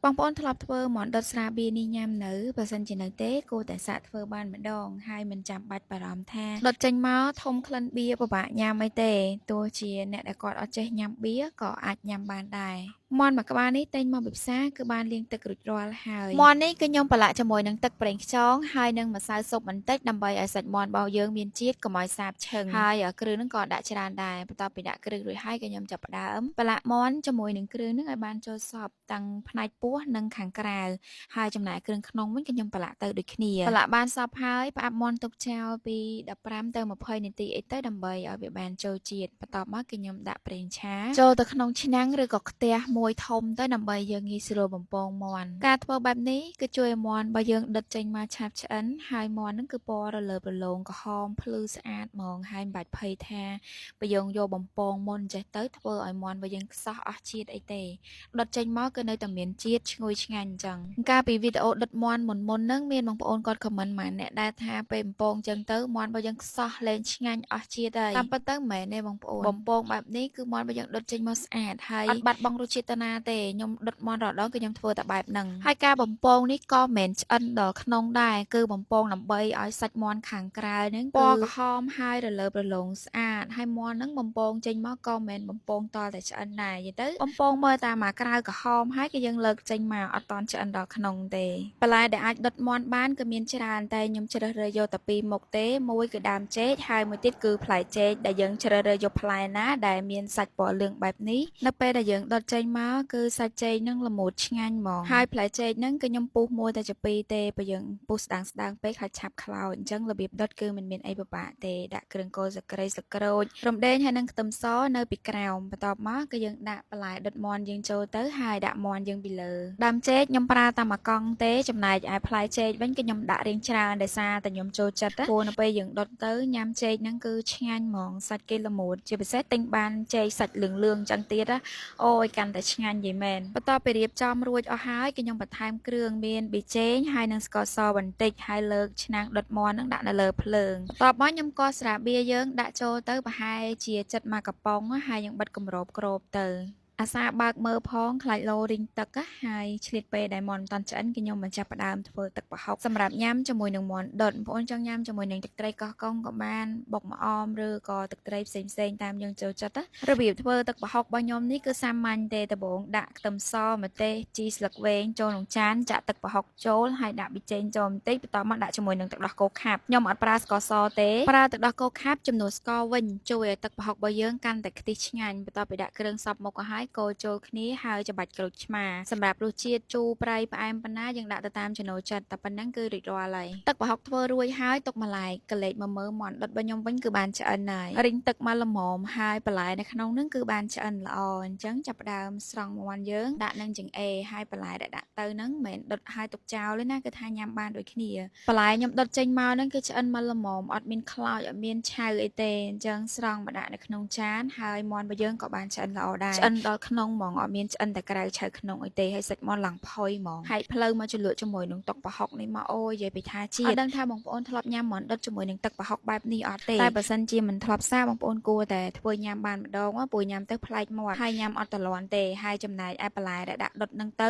បងប្អូនធ្លាប់ធ្វើមាន់ដុតស្រាបៀរនេះញ៉ាំនៅបើសិនជានៅទេគួរតែសាកធ្វើបានម្ដងហើយមិនចាំបាច់បារម្ភថាដុតចេញមកធំក្លិនបៀរពិបាកញ៉ាំអីទេទោះជាអ្នកដែលគាត់អត់ចេះញ៉ាំបៀរក៏អាចញ៉ាំបានដែរមាន់មួយក្បាលនេះទិញមកពីផ្សារគឺបានលាងទឹករួចរាល់ហើយមាន់នេះគឺខ្ញុំប្រឡាក់ជាមួយនឹងទឹកប្រេងខ្យងហើយនឹងម្សៅស៊ុបបន្តិចដើម្បីឲ្យសាច់មាន់របស់យើងមានជាតិកុំឲ្យសាបឈឹងហើយគ្រឿងហ្នឹងក៏ដាក់ច្រើនដែរបន្ទាប់ពីដាក់គ្រឿងរួចហើយក៏ខ្ញុំចាប់ផ្ដើមប្រឡាក់មាន់ជាមួយនឹងគ្រឿងហ្នឹងឲ្យបានចូលសព្វទាំងផ្នែកពោះនិងខាងក្រៅហើយចំណែកគ្រឿងក្នុងវិញក៏ខ្ញុំប្រឡាក់ទៅដូចគ្នាប្រឡាក់បានសព្វហើយផ្អាប់មាន់ទុកចោលពី15ទៅ20នាទីអីទៅដើម្បីឲ្យវាបានចូលជាតិបន្ទាប់មកគឺខ្ញុំដាក់ប្រេងឆាចូលទៅក្នុងឆ្នាំងឬក៏ខ្ទះមួយធំទៅដើម្បីយើងងាយស្រួលបំពងមាន់ការធ្វើបែបនេះគឺជួយឲ្យមាន់របស់យើងដុតចេញមកឆាប់ឆ្អិនហើយមាន់ហ្នឹងគឺពណ៌រលើបរលោងក្រហមភ្លឺស្អាតហ្មងហើយមិនបាច់ភ័យថាបើយើងយកបំពងមុនចេះទៅធ្វើឲ្យមាន់របស់យើងខ្សោះអស់ជាតិអីទេដុតចេញមកគឺនៅតែមានជាតិឈ្ងុយឆ្ងាញ់អញ្ចឹងកាលពីវីដេអូដុតមាន់មុនហ្នឹងមានបងប្អូនគាត់ខមមិនមកអ្នកដែលថាពេលបំពងអញ្ចឹងទៅមាន់របស់យើងខ្សោះលែងឆ្ងាញ់អស់ជាតិហើយតាមពិតទៅមិនមែនទេបងប្អូនបំពងបែបនេះគឺមាន់របស់យើងដុតចេញមកស្អាតហើយអត់បាត់បង់រសជាតិទៅណាទេខ្ញុំដុតមាន់រដងគឺខ្ញុំធ្វើតែបែបហ្នឹងហើយការបំពងនេះក៏មិនមែនឆ្អិនដល់ក្នុងដែរគឺបំពងដើម្បីឲ្យសាច់មាន់ខាងក្រៅហ្នឹងពណ៌ក្រហមហើយរលើបរលោងស្អាតហើយមាន់ហ្នឹងបំពងចេញមកក៏មិនមែនបំពងតតែឆ្អិនដែរនិយាយទៅបំពងមើលតែមកក្រៅក្រហមហើយគឺយើងលើកចេញមកអត់តន់ឆ្អិនដល់ក្នុងទេបន្លែដែលអាចដុតមាន់បានគឺមានច្រើនតែខ្ញុំជ្រើសរើសយកតែពីរមុខទេមួយគឺដើមចេកហើយមួយទៀតគឺផ្លែចេកដែលយើងជ្រើសរើសយកផ្លែណាដែលមានសាច់ពណ៌លឿងបែបនេះនៅពេលដែលយើងដុតចេញមកគឺសាច់ចេកហ្នឹងល្មូតឆ្ងាញ់ហ្មងហើយផ្លែចេកហ្នឹងគឺខ្ញុំពុះមួយតែជាពីរទេបើយើងពុះស្ដាងពេកហើយឆាប់ខ្លោចអញ្ចឹងរបៀបដុតគឺមិនមានអីពិបាកទេដាក់គ្រឿងកូរសក្តិស្លឹកក្រូចរំដេងហើយនឹងខ្ទឹមសនៅពីក្រោមបន្ទាប់មកគឺយើងដាក់បន្លែដុតមាន់យើងចូលទៅហើយដាក់មាន់យើងពីលើដើមចេកខ្ញុំប្រើតែមួយកង់ទេចំណែកឯផ្លែចេកវិញគឺខ្ញុំដាក់រៀងច្រើនដោយសារតែខ្ញុំចូលចិត្តព្រោះនៅពេលយើងដុតទៅញ៉ាំចេកហ្នឹងគឺឆ្ងាញ់ហ្មងសាច់គេល្មួតជាពិសេសទិញបានចេកសាច់លឿងអញ្ចឹងទៀតណាអូយកាន់តែឆ្ងាញ់យីមែនបន្ទាប់ពីរៀបចំរួចអស់ហើយគឺខ្ញុំបន្ថែមគ្រឿងមានប៊ីចេងហើយនឹងស្ករសបន្តិចហើយលើកឆ្នាំងដុតមាន់ហ្នឹងដាក់នៅលើភ្លើងបន្ទាប់មកខ្ញុំក៏ស្រាបៀរយើងដាក់ចូលទៅប្រហែលជាចិត្តមួយកំប៉ុងហើយយើងបិទគម្របគ្របទៅអាសាបើកមើលផងខ្លាចលោរីងទឹកហើយឆ្លៀតពេលដែលមាន់មិនតាន់ឆ្អិនគឺខ្ញុំបញ្ចប់ផ្ដើមធ្វើទឹកប្រហុកសម្រាប់ញ៉ាំជាមួយនឹងមាន់ដុតបងប្អូនចង់ញ៉ាំជាមួយនឹងទឹកត្រីកោះកុងក៏បានបុកម្អមឬក៏ទឹកត្រីផ្សេងតាមយើងចូលចិត្តរបៀបធ្វើទឹកប្រហុករបស់ខ្ញុំនេះគឺសាមញ្ញទេដំបូងដាក់ខ្ទឹមសម្ទេសជីស្លឹកវែងចូលក្នុងចានចាក់ទឹកប្រហុកចូលហើយដាក់ប៊ីចេងចូលបន្តិចបន្ទាប់មកដាក់ជាមួយនឹងទឹកដោះគោខាប់ខ្ញុំអត់ប្រើស្ករសទេប្រើទឹកដោះគោខាប់ចំនួនស្ករវិញជួយឲ្យទឹកប្រហុករបស់យើងកាន់តែខ្ទិះឆ្ងាញ់បន្ទាប់ពីដាក់គ្រឿងសព្វមុខហើយ កូរចូលគ្នាហើយច្របាច់ក្រូចឆ្មាសម្រាប់រសជាតិជូរប្រៃផ្អែមប៉ុណ្ណាយើងដាក់ទៅតាមចំណូលចិត្តតែប៉ុណ្ណឹងគឺរួចរាល់ហើយទឹកប្រហុកធ្វើរួចហើយទុកមួយឡែកកលេចមកមើលមាន់ដុតរបស់ខ្ញុំវិញគឺបានឆ្អិនហើយរីងទឹកមកល្មមហើយបន្លែនៅក្នុងហ្នឹងគឺបានឆ្អិនល្អអញ្ចឹងចាប់ផ្ដើមស្រង់មាន់យើងដាក់នឹងចង្អេរហើយបន្លែដែលដាក់ទៅហ្នឹងមិនមែនដុតហើយទុកចោលទេណាគឺថាញ៉ាំបានដូចគ្នាបន្លែខ្ញុំដុតចេញមកហ្នឹងគឺឆ្អិនមកល្មមអត់មានខ្លោចអត់មានឆៅអីទេអញ្ចឹងស្រង់មកដាក់នៅក្នុងចានហើយមាន់របស់យើងក៏បានឆ្អិនល្អដែរឆ្អិនដល់ក្នុងហ្មងអត់មានឆ្អិនតែក្រៅឆៅក្នុងអីទេហើយសាច់មាន់ឡើងផុយហ្មងហើយផ្លូវមកជ្រលក់ជាមួយនឹងទឹកប្រហុកនេះមកអូយនិយាយពីថាជាតិអត់ដឹងថាបងប្អូនធ្លាប់ញ៉ាំមាន់ដុតជាមួយនឹងទឹកប្រហុកបែបនេះអត់ទេតែបើសិនជាមិនធ្លាប់សាបងប្អូនគួរតែធ្វើញ៉ាំបានម្ដងព្រោះញ៉ាំទៅប្លែកមាត់ហើយញ៉ាំអត់តលាន់ទេហើយចំណែកឯបន្លែដែលដាក់ដុតហ្នឹងទៅ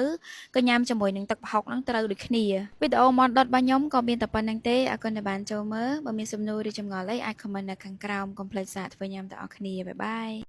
ក៏ញ៉ាំជាមួយនឹងទឹកប្រហុកហ្នឹងត្រូវដូចគ្នាវីដេអូមាន់ដុតរបស់ខ្ញុំក៏មានតែប៉ុណ្្នឹងទេអរគុណដែលបានចូលមើលបើមានសំណួរឬចម្ងល់អីអាចខមមិននៅខាងក្រោមកុំភ្លេចសាកធ្វើញ៉ាំទាំងអស់គ្នាបាយបាយ